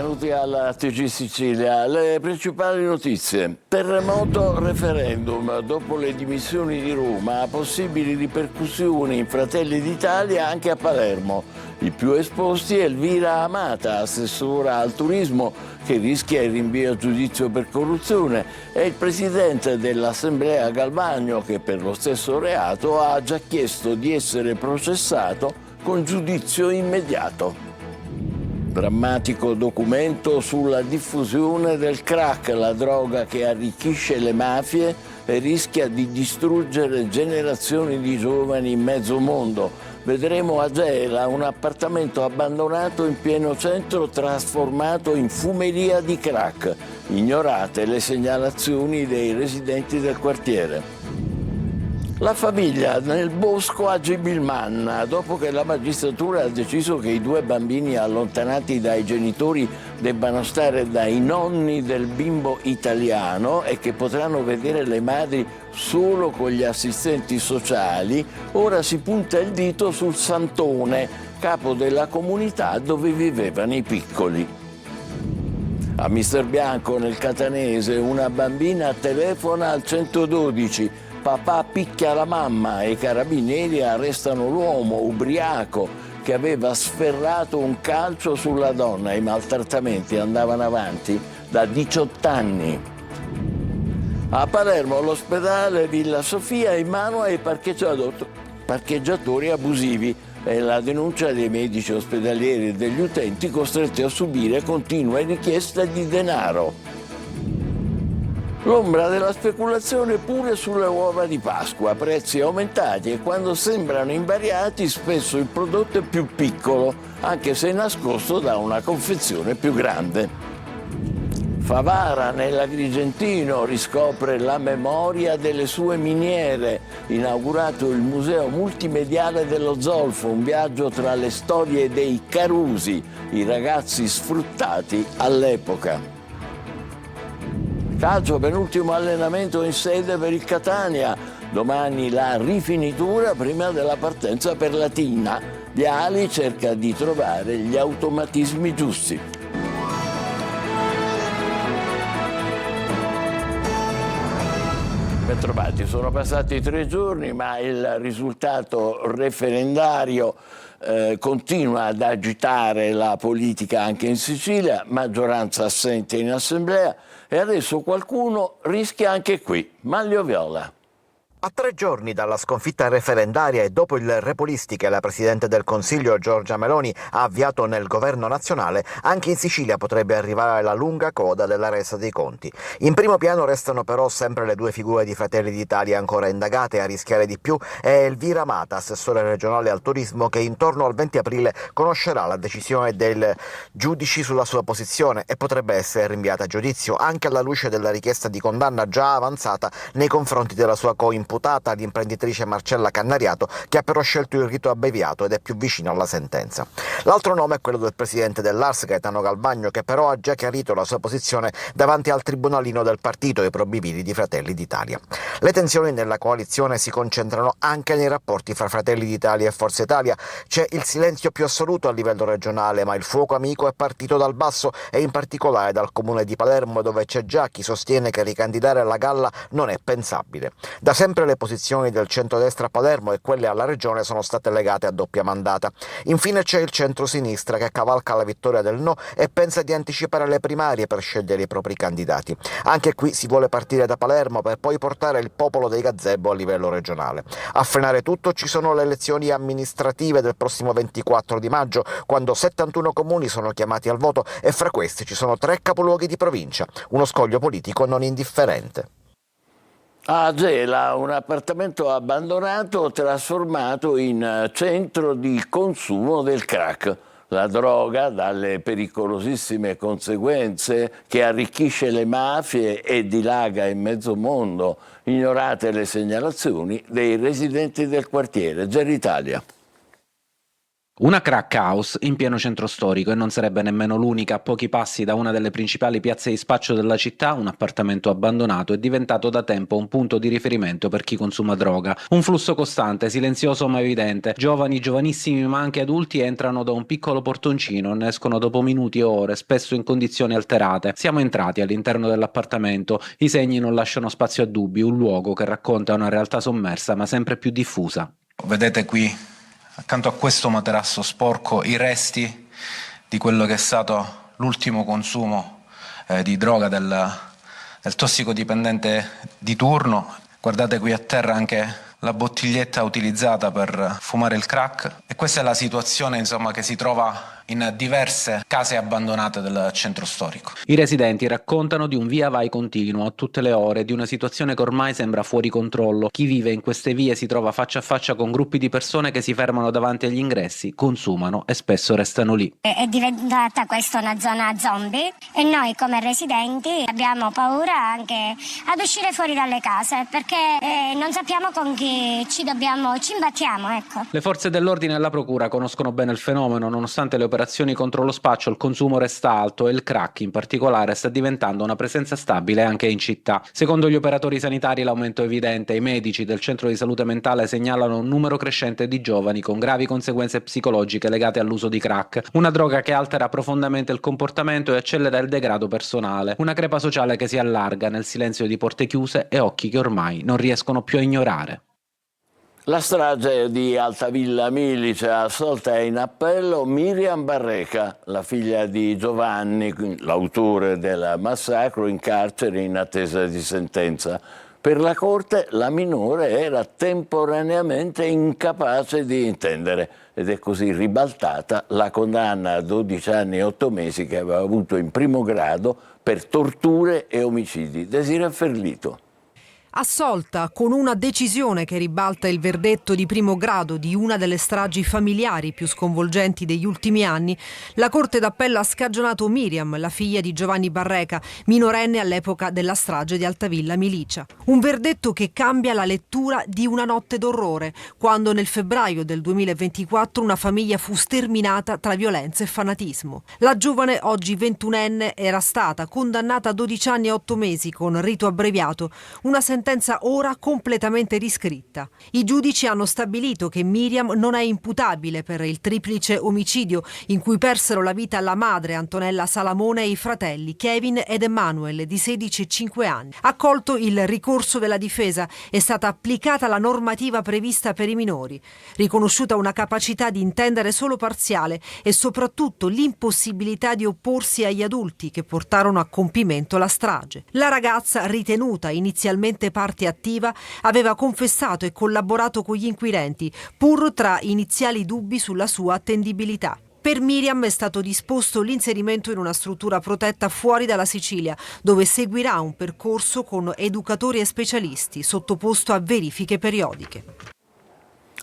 benvenuti alla TG Sicilia. Le principali notizie. Terremoto, referendum. Dopo le dimissioni di Roma, possibili ripercussioni in Fratelli d'Italia anche a Palermo. I più esposti è Elvira Amata, assessora al turismo, che rischia il rinvio a giudizio per corruzione, e il presidente dell'Assemblea Galvagno, che per lo stesso reato ha già chiesto di essere processato con giudizio immediato. Drammatico documento sulla diffusione del crack, la droga che arricchisce le mafie e rischia di distruggere generazioni di giovani in mezzo mondo. Vedremo a Gela un appartamento abbandonato in pieno centro trasformato in fumeria di crack. Ignorate le segnalazioni dei residenti del quartiere. La famiglia nel bosco a Gibilmanna, dopo che la magistratura ha deciso che i 2 bambini allontanati dai genitori debbano stare dai nonni del bimbo italiano e che potranno vedere le madri solo con gli assistenti sociali, ora si punta il dito sul Santone, capo della comunità dove vivevano i piccoli. A Mister Bianco, nel Catanese, una bambina telefona al 112. Papà picchia la mamma e i carabinieri arrestano l'uomo ubriaco che aveva sferrato un calcio sulla donna. I maltrattamenti andavano avanti da 18 anni. A Palermo l'ospedale Villa Sofia è in mano ai parcheggiatori abusivi. È la denuncia dei medici ospedalieri e degli utenti costretti a subire continue richieste di denaro. L'ombra della speculazione pure sulle uova di Pasqua, prezzi aumentati e quando sembrano invariati spesso il prodotto è più piccolo, anche se nascosto da una confezione più grande. Favara nell'Agrigentino riscopre la memoria delle sue miniere, inaugurato il Museo Multimediale dello Zolfo, un viaggio tra le storie dei Carusi, i ragazzi sfruttati all'epoca. Calcio, penultimo allenamento in sede per il Catania. Domani la rifinitura prima della partenza per Latina. Viali cerca di trovare gli automatismi giusti. Bentrovati, sono passati 3 giorni, ma il risultato referendario continua ad agitare la politica anche in Sicilia, maggioranza assente in assemblea e adesso qualcuno rischia anche qui. Maglio Viola. A 3 giorni dalla sconfitta referendaria e dopo il repulisti che la Presidente del Consiglio Giorgia Meloni ha avviato nel governo nazionale, anche in Sicilia potrebbe arrivare la lunga coda della resa dei conti. In primo piano restano però sempre le 2 figure di Fratelli d'Italia ancora indagate. A rischiare di più è Elvira Amata, assessore regionale al turismo, che intorno al 20 aprile conoscerà la decisione dei giudici sulla sua posizione e potrebbe essere rinviata a giudizio, anche alla luce della richiesta di condanna già avanzata nei confronti della sua coimputata, l'imprenditrice Marcella Cannariato, che ha però scelto il rito abbreviato ed è più vicino alla sentenza. L'altro nome è quello del presidente dell'ARS, Gaetano Galvagno, che però ha già chiarito la sua posizione davanti al tribunalino del partito, i probibili di Fratelli d'Italia. Le tensioni nella coalizione si concentrano anche nei rapporti fra Fratelli d'Italia e Forza Italia. C'è il silenzio più assoluto a livello regionale, ma il fuoco amico è partito dal basso e in particolare dal comune di Palermo, dove c'è già chi sostiene che ricandidare alla galla non è pensabile. Da sempre le posizioni del centrodestra a Palermo e quelle alla regione sono state legate a doppia mandata. Infine c'è il centrosinistra che cavalca la vittoria del no e pensa di anticipare le primarie per scegliere i propri candidati. Anche qui si vuole partire da Palermo per poi portare il popolo dei gazebo a livello regionale. A frenare tutto ci sono le elezioni amministrative del prossimo 24 di maggio, quando 71 comuni sono chiamati al voto e fra questi ci sono 3 capoluoghi di provincia, uno scoglio politico non indifferente. A Gela, un appartamento abbandonato trasformato in centro di consumo del crack. La droga, dalle pericolosissime conseguenze che arricchisce le mafie e dilaga in mezzo mondo. Ignorate le segnalazioni dei residenti del quartiere. Geritalia. Una crack house in pieno centro storico, e non sarebbe nemmeno l'unica. A pochi passi da una delle principali piazze di spaccio della città, un appartamento abbandonato è diventato da tempo un punto di riferimento per chi consuma droga. Un flusso costante, silenzioso ma evidente. Giovani, giovanissimi ma anche adulti entrano da un piccolo portoncino, ne escono dopo minuti o ore, spesso in condizioni alterate. Siamo entrati all'interno dell'appartamento, i segni non lasciano spazio a dubbi, un luogo che racconta una realtà sommersa ma sempre più diffusa. Vedete qui, accanto a questo materasso sporco, i resti di quello che è stato l'ultimo consumo di droga del tossicodipendente di turno. Guardate qui a terra anche la bottiglietta utilizzata per fumare il crack, e questa è la situazione, insomma, che si trova in diverse case abbandonate del centro storico. I residenti raccontano di un via vai continuo a tutte le ore, di una situazione che ormai sembra fuori controllo. Chi vive in queste vie si trova faccia a faccia con gruppi di persone che si fermano davanti agli ingressi, consumano e spesso restano lì. È diventata questa una zona zombie e noi come residenti abbiamo paura anche ad uscire fuori dalle case, perché non sappiamo con chi ci imbattiamo, ecco. Le forze dell'ordine e la procura conoscono bene il fenomeno. Nonostante le operazioni contro lo spaccio, il consumo resta alto e il crack in particolare sta diventando una presenza stabile anche in città. Secondo gli operatori sanitari l'aumento è evidente. I medici del centro di salute mentale segnalano un numero crescente di giovani con gravi conseguenze psicologiche legate all'uso di crack, una droga che altera profondamente il comportamento e accelera il degrado personale, una crepa sociale che si allarga nel silenzio di porte chiuse e occhi che ormai non riescono più a ignorare. La strage di Altavilla Milice, assolta in appello Miriam Barreca, la figlia di Giovanni, l'autore del massacro, in carcere in attesa di sentenza. Per la Corte la minore era temporaneamente incapace di intendere ed è così ribaltata la condanna a 12 anni e 8 mesi che aveva avuto in primo grado per torture e omicidi. Desiree Ferlito. Assolta con una decisione che ribalta il verdetto di primo grado di una delle stragi familiari più sconvolgenti degli ultimi anni, la Corte d'Appello ha scagionato Miriam, la figlia di Giovanni Barreca, minorenne all'epoca della strage di Altavilla Milice. Un verdetto che cambia la lettura di Una notte d'orrore, quando nel febbraio del 2024 una famiglia fu sterminata tra violenza e fanatismo. La giovane, oggi 21enne, era stata condannata a 12 anni e 8 mesi con rito abbreviato, una sentenza ora completamente riscritta. I giudici hanno stabilito che Miriam non è imputabile per il triplice omicidio in cui persero la vita la madre Antonella Salamone e i fratelli Kevin ed Emanuele di 16 e 5 anni. Accolto il ricorso della difesa, è stata applicata la normativa prevista per i minori, riconosciuta una capacità di intendere solo parziale e soprattutto l'impossibilità di opporsi agli adulti che portarono a compimento la strage. La ragazza, ritenuta inizialmente parte attiva, aveva confessato e collaborato con gli inquirenti, pur tra iniziali dubbi sulla sua attendibilità. Per Miriam è stato disposto l'inserimento in una struttura protetta fuori dalla Sicilia, dove seguirà un percorso con educatori e specialisti, sottoposto a verifiche periodiche.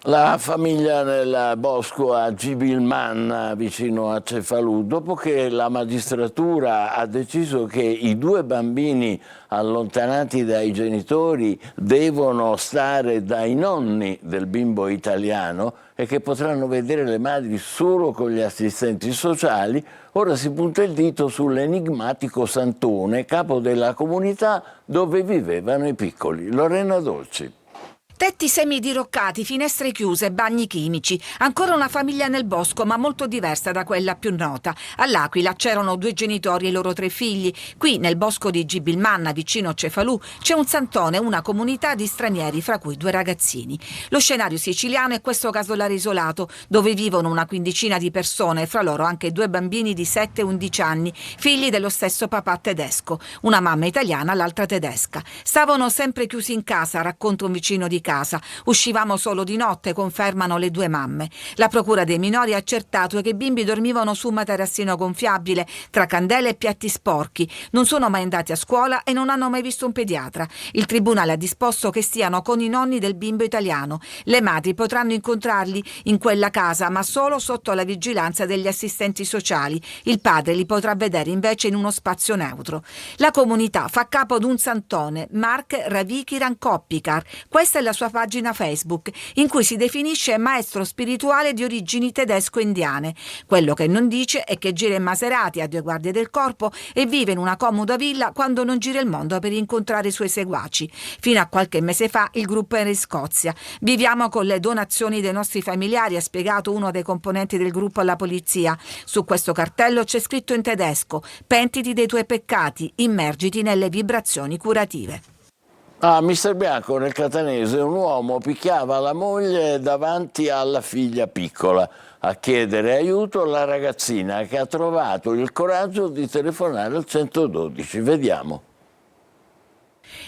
La famiglia nel bosco a Gibilmanna, vicino a Cefalù, dopo che la magistratura ha deciso che i 2 bambini allontanati dai genitori devono stare dai nonni del bimbo italiano e che potranno vedere le madri solo con gli assistenti sociali, ora si punta il dito sull'enigmatico Santone, capo della comunità dove vivevano i piccoli. Lorena Dolci. Tetti semidiroccati, finestre chiuse, bagni chimici. Ancora una famiglia nel bosco, ma molto diversa da quella più nota. All'Aquila c'erano 2 genitori e i loro 3 figli. Qui, nel bosco di Gibilmanna, vicino Cefalù, c'è un santone, una comunità di stranieri, fra cui 2 ragazzini. Lo scenario siciliano è questo casolare isolato, dove vivono una quindicina di persone, fra loro anche 2 bambini di 7 e 11 anni, figli dello stesso papà tedesco. Una mamma italiana, l'altra tedesca. Stavano sempre chiusi in casa, racconta un vicino di casa. Uscivamo solo di notte, confermano le 2 mamme. La procura dei minori ha accertato che i bimbi dormivano su un materassino gonfiabile, tra candele e piatti sporchi. Non sono mai andati a scuola e non hanno mai visto un pediatra. Il tribunale ha disposto che stiano con i nonni del bimbo italiano. Le madri potranno incontrarli in quella casa, ma solo sotto la vigilanza degli assistenti sociali. Il padre li potrà vedere invece in uno spazio neutro. La comunità fa capo ad un santone, Mark Ravikiran Koppikar. Questa è la sua pagina Facebook, in cui si definisce maestro spirituale di origini tedesco-indiane. Quello che non dice è che gira in Maserati a 2 guardie del corpo e vive in una comoda villa quando non gira il mondo per incontrare i suoi seguaci. Fino a qualche mese fa il gruppo era in Scozia. Viviamo con le donazioni dei nostri familiari, ha spiegato uno dei componenti del gruppo alla polizia. Su questo cartello c'è scritto in tedesco: pentiti dei tuoi peccati, immergiti nelle vibrazioni curative. A Mister Bianco, nel Catanese, un uomo picchiava la moglie davanti alla figlia piccola. A chiedere aiuto la ragazzina, che ha trovato il coraggio di telefonare al 112. Vediamo.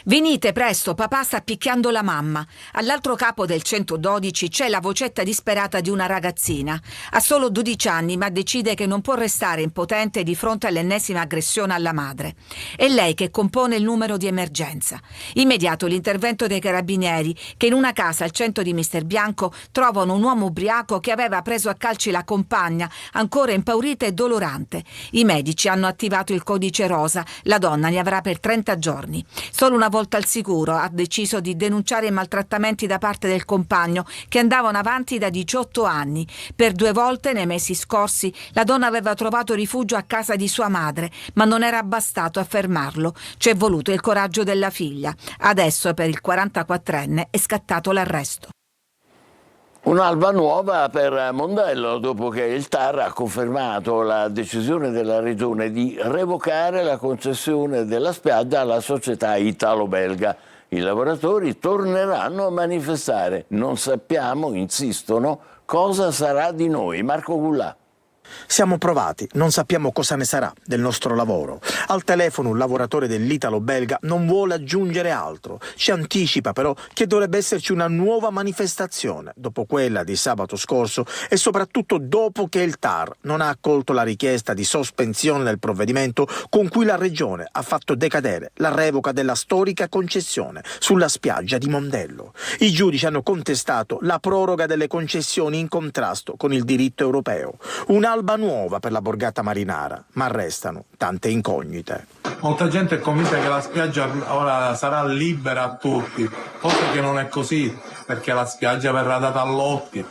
Venite presto, papà sta picchiando la mamma. All'altro capo del 112 c'è la vocetta disperata di una ragazzina. Ha solo 12 anni, ma decide che non può restare impotente di fronte all'ennesima aggressione alla madre. È lei che compone il numero di emergenza. Immediato l'intervento dei carabinieri, che in una casa al centro di Mister Bianco trovano un uomo ubriaco che aveva preso a calci la compagna, ancora impaurita e dolorante. I medici hanno attivato il codice rosa. La donna ne avrà per 30 giorni. Solo una volta al sicuro ha deciso di denunciare i maltrattamenti da parte del compagno, che andavano avanti da 18 anni. Per 2 volte nei mesi scorsi la donna aveva trovato rifugio a casa di sua madre, ma non era bastato a fermarlo. C'è voluto il coraggio della figlia. Adesso per il 44enne è scattato l'arresto. Un'alba nuova per Mondello, dopo che il TAR ha confermato la decisione della Regione di revocare la concessione della spiaggia alla società italo-belga. I lavoratori torneranno a manifestare. Non sappiamo, insistono, cosa sarà di noi. Marco Gullà. Siamo provati, non sappiamo cosa ne sarà del nostro lavoro. Al telefono un lavoratore dell'italo-belga non vuole aggiungere altro. Ci anticipa però che dovrebbe esserci una nuova manifestazione dopo quella di sabato scorso e soprattutto dopo che il TAR non ha accolto la richiesta di sospensione del provvedimento con cui la Regione ha fatto decadere la revoca della storica concessione sulla spiaggia di Mondello. I giudici hanno contestato la proroga delle concessioni in contrasto con il diritto europeo. Un'alba nuova per la borgata marinara, ma restano tante incognite. Molta gente è convinta che la spiaggia ora sarà libera a tutti, cosa che non è così, perché la spiaggia verrà data a lotti.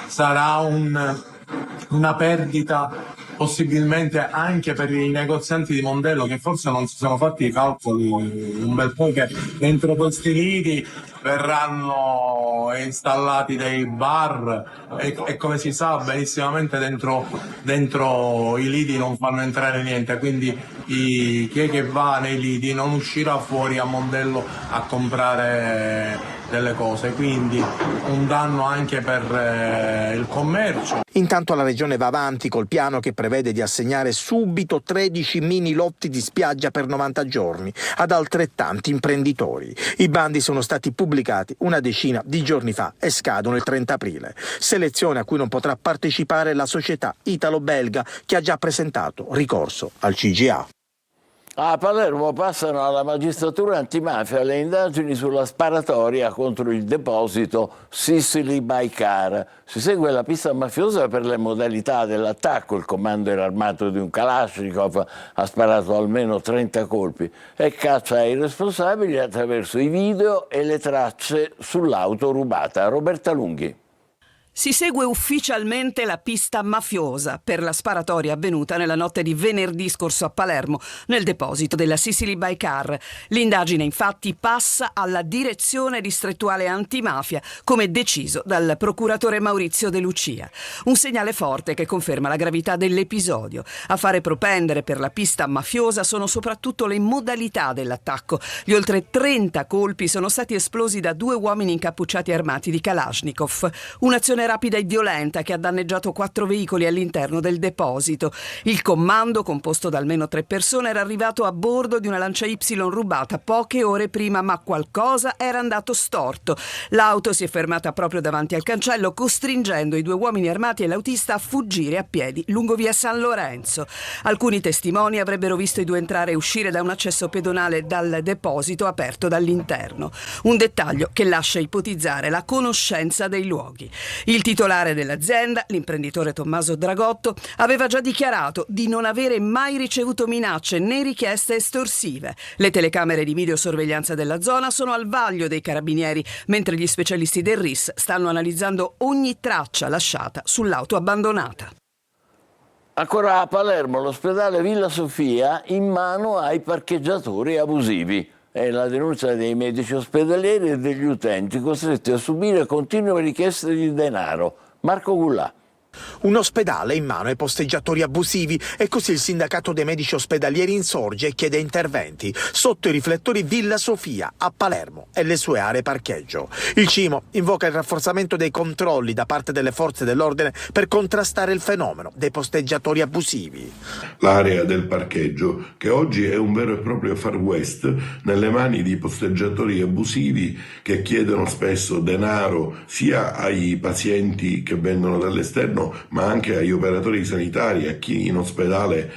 Sarà una perdita possibilmente anche per i negozianti di Mondello, che forse non si sono fatti i calcoli un bel po', che dentro questi lidi verranno installati dei bar e come si sa benissimamente dentro i lidi non fanno entrare niente, quindi chi è che va nei lidi non uscirà fuori a Mondello a comprare delle cose, quindi un danno anche per il commercio. Intanto la Regione va avanti col piano che prevede di assegnare subito 13 mini lotti di spiaggia per 90 giorni ad altrettanti imprenditori. I bandi sono stati pubblicati una decina di giorni fa e scadono il 30 aprile. Selezione a cui non potrà partecipare la società italo-belga, che ha già presentato ricorso al CGA. A Palermo passano alla magistratura antimafia le indagini sulla sparatoria contro il deposito Sicily by Car. Si segue la pista mafiosa per le modalità dell'attacco. Il comando era armato di un Kalashnikov, ha sparato almeno 30 colpi e caccia i responsabili attraverso i video e le tracce sull'auto rubata. Roberta Lunghi. Si segue ufficialmente la pista mafiosa per la sparatoria avvenuta nella notte di venerdì scorso a Palermo, nel deposito della Sicily by Car. L'indagine infatti passa alla direzione distrettuale antimafia, come deciso dal procuratore Maurizio De Lucia. Un segnale forte che conferma la gravità dell'episodio. A fare propendere per la pista mafiosa sono soprattutto le modalità dell'attacco. Gli oltre 30 colpi sono stati esplosi da 2 uomini incappucciati armati di Kalashnikov. Un'azione rapida e violenta che ha danneggiato 4 veicoli all'interno del deposito. Il comando, composto da almeno 3 persone, era arrivato a bordo di una Lancia Y rubata poche ore prima, ma qualcosa era andato storto. L'auto si è fermata proprio davanti al cancello, costringendo i 2 uomini armati e l'autista a fuggire a piedi lungo via San Lorenzo. Alcuni testimoni avrebbero visto i 2 entrare e uscire da un accesso pedonale dal deposito aperto dall'interno. Un dettaglio che lascia ipotizzare la conoscenza dei luoghi. Il titolare dell'azienda, l'imprenditore Tommaso Dragotto, aveva già dichiarato di non avere mai ricevuto minacce né richieste estorsive. Le telecamere di videosorveglianza della zona sono al vaglio dei carabinieri, mentre gli specialisti del RIS stanno analizzando ogni traccia lasciata sull'auto abbandonata. Ancora a Palermo, l'ospedale Villa Sofia in mano ai parcheggiatori abusivi. È la denuncia dei medici ospedalieri e degli utenti costretti a subire continue richieste di denaro. Marco Gullà. Un ospedale in mano ai posteggiatori abusivi e così il sindacato dei medici ospedalieri insorge e chiede interventi sotto i riflettori Villa Sofia a Palermo e le sue aree parcheggio. Il CIMO invoca il rafforzamento dei controlli da parte delle forze dell'ordine per contrastare il fenomeno dei posteggiatori abusivi. L'area del parcheggio, che oggi è un vero e proprio Far West, nelle mani di posteggiatori abusivi che chiedono spesso denaro sia ai pazienti che vengono dall'esterno ma anche agli operatori sanitari, a chi in ospedale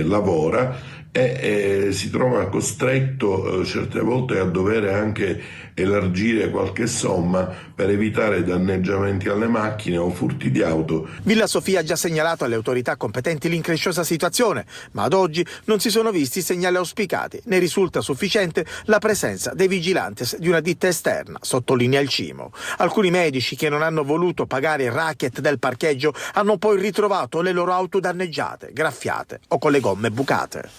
lavora, e si trova costretto certe volte a dover anche elargire qualche somma per evitare danneggiamenti alle macchine o furti di auto. Villa Sofia ha già segnalato alle autorità competenti l'incresciosa situazione, ma ad oggi non si sono visti segnali auspicati. Ne risulta sufficiente la presenza dei vigilantes di una ditta esterna, sottolinea il CIMO. Alcuni medici che non hanno voluto pagare il racket del parcheggio hanno poi ritrovato le loro auto danneggiate, graffiate o con le gomme bucate.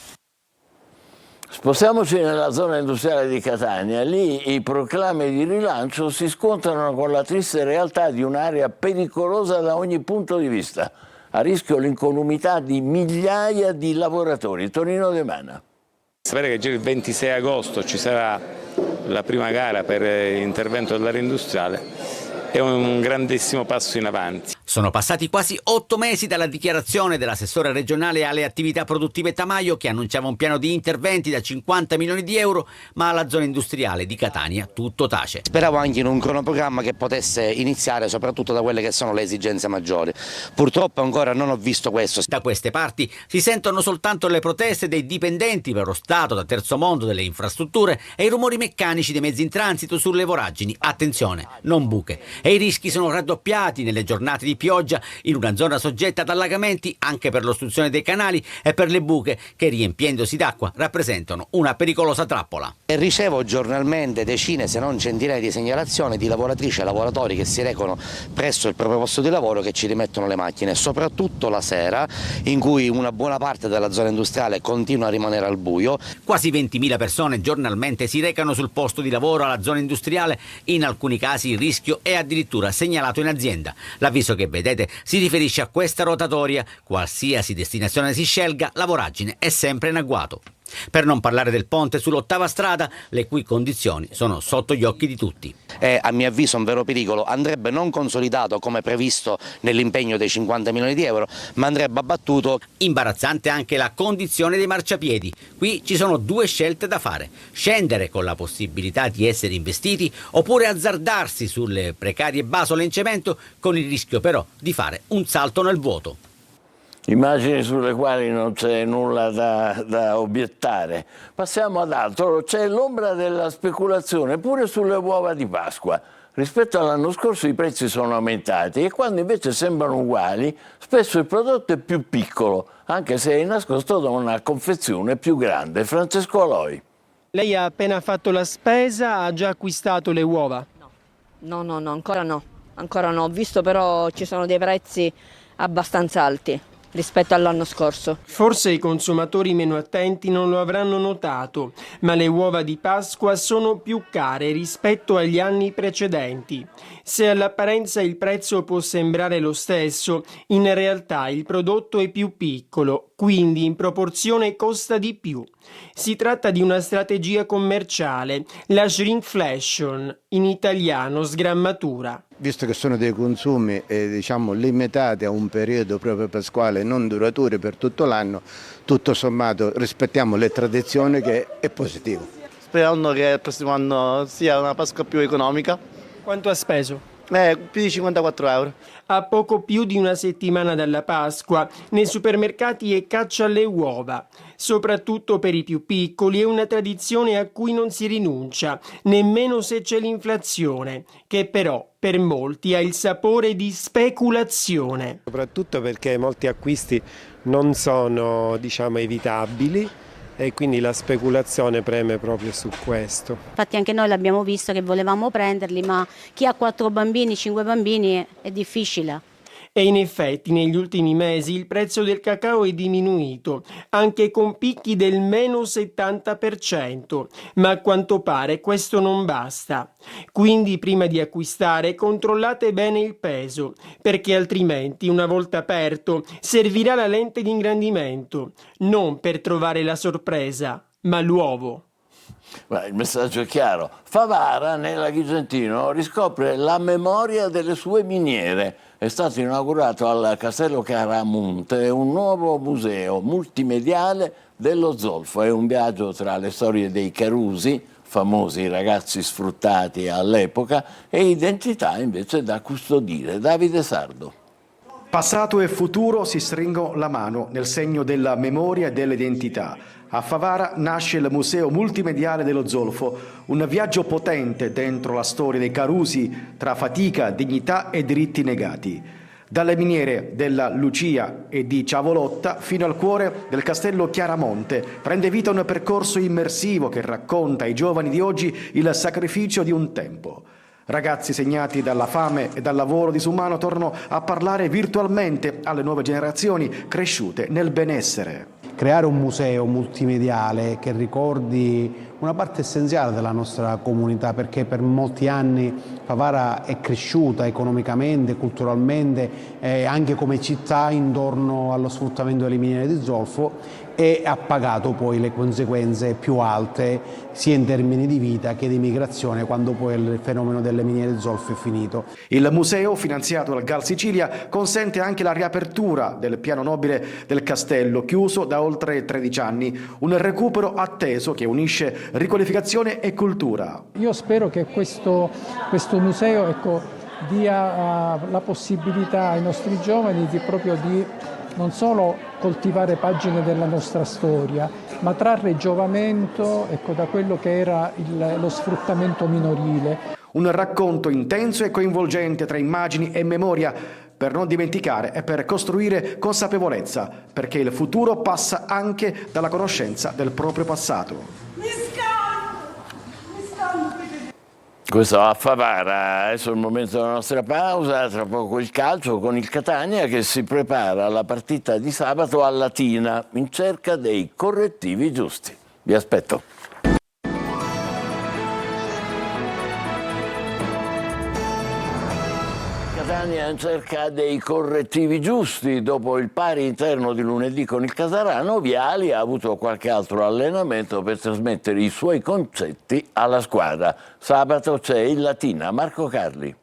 Spostiamoci nella zona industriale di Catania. Lì i proclami di rilancio si scontrano con la triste realtà di un'area pericolosa da ogni punto di vista. A rischio l'incolumità di migliaia di lavoratori. Tonino De Mana. Sapere che già il 26 agosto ci sarà la prima gara per l'intervento dell'area industriale è un grandissimo passo in avanti. Sono passati quasi 8 mesi dalla dichiarazione dell'assessore regionale alle attività produttive Tamaio, che annunciava un piano di interventi da 50 milioni di euro, ma alla zona industriale di Catania tutto tace. Speravo anche in un cronoprogramma che potesse iniziare soprattutto da quelle che sono le esigenze maggiori. Purtroppo ancora non ho visto questo. Da queste parti si sentono soltanto le proteste dei dipendenti per lo stato da terzo mondo delle infrastrutture e i rumori meccanici dei mezzi in transito sulle voragini. Attenzione, non buche. E i rischi sono raddoppiati nelle giornate di pioggia in una zona soggetta ad allagamenti anche per l'ostruzione dei canali e per le buche che, riempiendosi d'acqua, rappresentano una pericolosa trappola. E ricevo giornalmente decine se non centinaia di segnalazioni di lavoratrici e lavoratori che si recano presso il proprio posto di lavoro, che ci rimettono le macchine, soprattutto la sera, in cui una buona parte della zona industriale continua a rimanere al buio. Quasi 20.000 persone giornalmente si recano sul posto di lavoro alla zona industriale, in alcuni casi il rischio è addirittura segnalato in azienda. L'avviso che vedete si riferisce a questa rotatoria. Qualsiasi destinazione si scelga, la voragine è sempre in agguato. Per non parlare del ponte sull'8ª strada, le cui condizioni sono sotto gli occhi di tutti. È a mio avviso un vero pericolo, andrebbe non consolidato come previsto nell'impegno dei 50 milioni di euro, ma andrebbe abbattuto. Imbarazzante anche la condizione dei marciapiedi. Qui ci sono due scelte da fare: scendere con la possibilità di essere investiti oppure azzardarsi sulle precarie basole in cemento, con il rischio però di fare un salto nel vuoto. Immagini sulle quali non c'è nulla da obiettare. Passiamo ad altro. C'è l'ombra della speculazione pure sulle uova di Pasqua. Rispetto all'anno scorso i prezzi sono aumentati e quando invece sembrano uguali, spesso il prodotto è più piccolo, anche se è nascosto da una confezione più grande. Francesco Aloi. Lei ha appena fatto la spesa, ha già acquistato le uova? No, ancora no. Ho visto però ci sono dei prezzi abbastanza alti rispetto all'anno scorso. Forse i consumatori meno attenti non lo avranno notato, ma le uova di Pasqua sono più care rispetto agli anni precedenti. Se all'apparenza il prezzo può sembrare lo stesso, in realtà il prodotto è più piccolo, quindi in proporzione costa di più. Si tratta di una strategia commerciale, la shrinkflation, in italiano sgrammatura. Visto che sono dei consumi limitati a un periodo proprio pasquale, non duraturi per tutto l'anno, tutto sommato rispettiamo le tradizioni, che è positivo. Sperando che il prossimo anno sia una Pasqua più economica. Quanto ha speso? Più di 54 euro. A poco più di una settimana dalla Pasqua, nei supermercati è caccia alle uova. Soprattutto per i più piccoli è una tradizione a cui non si rinuncia, nemmeno se c'è l'inflazione, che però per molti ha il sapore di speculazione. Soprattutto perché molti acquisti non sono, evitabili. E quindi la speculazione preme proprio su questo. Infatti anche noi l'abbiamo visto che volevamo prenderli, ma chi ha 4 bambini, 5 bambini è difficile. E in effetti negli ultimi mesi il prezzo del cacao è diminuito, anche con picchi del meno 70%, ma a quanto pare questo non basta. Quindi prima di acquistare controllate bene il peso, perché altrimenti una volta aperto servirà la lente di ingrandimento, non per trovare la sorpresa, ma l'uovo. Il messaggio è chiaro. Favara, nell'Agrigentino, riscopre la memoria delle sue miniere. È stato inaugurato al Castello Chiaramonte un nuovo museo multimediale dello zolfo. È un viaggio tra le storie dei Carusi, famosi ragazzi sfruttati all'epoca, e identità invece da custodire. Davide Sardo. Passato e futuro si stringono la mano nel segno della memoria e dell'identità. A Favara nasce il Museo Multimediale dello Zolfo, un viaggio potente dentro la storia dei Carusi tra fatica, dignità e diritti negati. Dalle miniere della Lucia e di Ciavolotta fino al cuore del Castello Chiaramonte prende vita un percorso immersivo che racconta ai giovani di oggi il sacrificio di un tempo. Ragazzi segnati dalla fame e dal lavoro disumano tornano a parlare virtualmente alle nuove generazioni cresciute nel benessere. Creare un museo multimediale che ricordi una parte essenziale della nostra comunità, perché per molti anni Favara è cresciuta economicamente, culturalmente e anche come città intorno allo sfruttamento delle miniere di zolfo, e ha pagato poi le conseguenze più alte sia in termini di vita che di migrazione quando poi il fenomeno delle miniere di zolfo è finito. Il museo, finanziato dal GAL Sicilia, consente anche la riapertura del piano nobile del castello, chiuso da oltre 13 anni, un recupero atteso che unisce riqualificazione e cultura. Io spero che questo museo dia la possibilità ai nostri giovani di non solo coltivare pagine della nostra storia, ma trarre giovamento da quello che era lo sfruttamento minorile. Un racconto intenso e coinvolgente tra immagini e memoria, per non dimenticare e per costruire consapevolezza, perché il futuro passa anche dalla conoscenza del proprio passato. Questo a Favara. Adesso è il momento della nostra pausa, tra poco il calcio con il Catania che si prepara alla partita di sabato a Latina in cerca dei correttivi giusti. Vi aspetto. Catania in cerca dei correttivi giusti. Dopo il pari interno di lunedì con il Casarano, Viali ha avuto qualche altro allenamento per trasmettere i suoi concetti alla squadra. Sabato c'è il Latina. Marco Carli.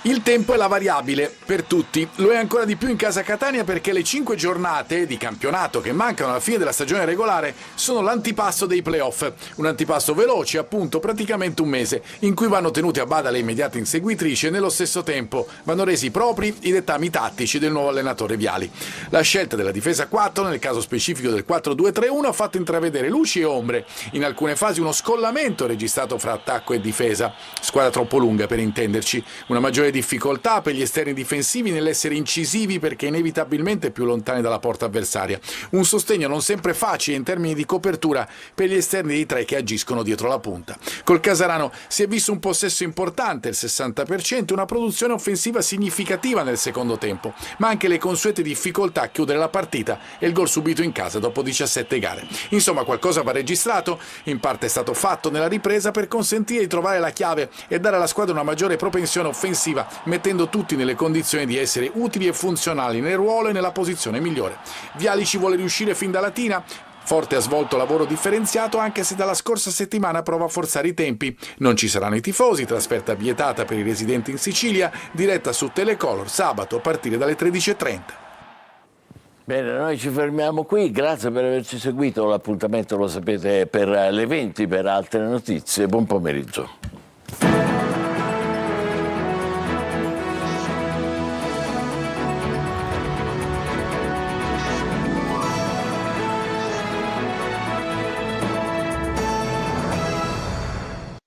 Il tempo è la variabile per tutti, lo è ancora di più in casa Catania perché le 5 giornate di campionato che mancano alla fine della stagione regolare sono l'antipasto dei playoff, un antipasto veloce, appunto praticamente un mese, in cui vanno tenuti a bada le immediate inseguitrici e nello stesso tempo vanno resi propri i dettami tattici del nuovo allenatore Viali. La scelta della difesa 4, nel caso specifico del 4-2-3-1, ha fatto intravedere luci e ombre, in alcune fasi uno scollamento registrato fra attacco e difesa, squadra troppo lunga per intenderci, una maggiore difficoltà per gli esterni difensivi nell'essere incisivi perché inevitabilmente più lontani dalla porta avversaria. Un sostegno non sempre facile in termini di copertura per gli esterni dei tre che agiscono dietro la punta. Col Casarano si è visto un possesso importante, il 60%, una produzione offensiva significativa nel secondo tempo, ma anche le consuete difficoltà a chiudere la partita e il gol subito in casa dopo 17 gare. Insomma, qualcosa va registrato, in parte è stato fatto nella ripresa per consentire di trovare la chiave e dare alla squadra una maggiore propensione offensiva, mettendo tutti nelle condizioni di essere utili e funzionali nel ruolo e nella posizione migliore. Viali ci vuole riuscire fin da Latina. Forte ha svolto lavoro differenziato anche se dalla scorsa settimana prova a forzare i tempi. Non ci saranno i tifosi, trasferta vietata per i residenti in Sicilia, diretta su Telecolor sabato a partire dalle 13:30. Bene, noi ci fermiamo qui, grazie per averci seguito, l'appuntamento lo sapete per le 20 per altre notizie, buon pomeriggio.